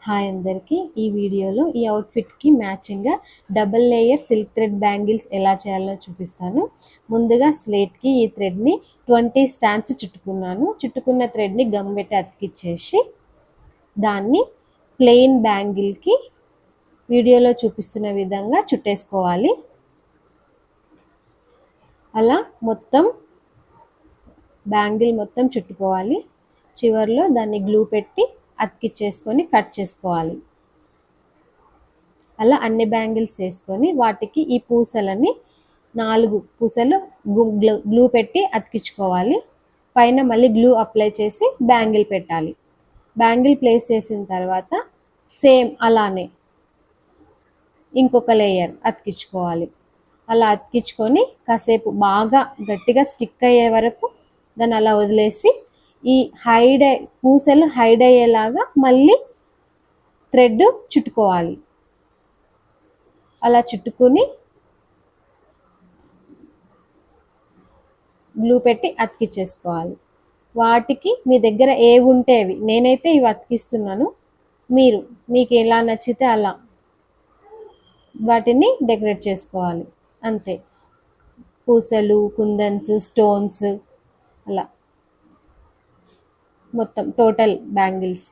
Hi అందరికీ ఈ వీడియోలో ఈ అవుట్ఫిట్కి మ్యాచింగ్గా double layer silk thread bangles ఎలా చేయాలో చూపిస్తాను. ముందుగా స్లేట్కి ఈ థ్రెడ్ని 20 స్టాండ్స్ చుట్టుకున్నాను. చుట్టుకున్న థ్రెడ్ని గమ్ పెట్టి అతికిచ్చేసి దాన్ని ప్లెయిన్ బ్యాంగిల్కి వీడియోలో చూపిస్తున్న విధంగా చుట్టేసుకోవాలి. అలా మొత్తం బ్యాంగిల్ మొత్తం చుట్టుకోవాలి. చివర్లో దాన్ని గ్లూ పెట్టి అతికిచ్చేసుకొని కట్ చేసుకోవాలి. అలా అన్ని బ్యాంగిల్స్ చేసుకొని వాటికి ఈ పూసలని 4 పూసలు గ్లూ పెట్టి అతికించుకోవాలి. పైన మళ్ళీ గ్లూ అప్లై చేసి బ్యాంగిల్ పెట్టాలి. బ్యాంగిల్ ప్లేస్ చేసిన తర్వాత సేమ్ అలానే ఇంకొక లేయర్ అతికించుకోవాలి. అలా అతికించుకొని కాసేపు బాగా గట్టిగా స్టిక్ అయ్యే వరకు దాన్ని అలా వదిలేసి ఈ పూసలు హైడ్ అయ్యేలాగా మళ్ళీ థ్రెడ్ చుట్టుకోవాలి. అలా చుట్టుకుని గ్లూ పెట్టి అతికించేసుకోవాలి. వాటికి మీ దగ్గర ఏవి ఉంటే అవి, నేనైతే ఇవి అతికిస్తున్నాను. మీకు ఎలా నచ్చితే అలా వాటిని డెకరేట్ చేసుకోవాలి. అంతే, పూసలు, కుందన్స్, స్టోన్స్, అలా మొత్తం టోటల్ బ్యాంగిల్స్.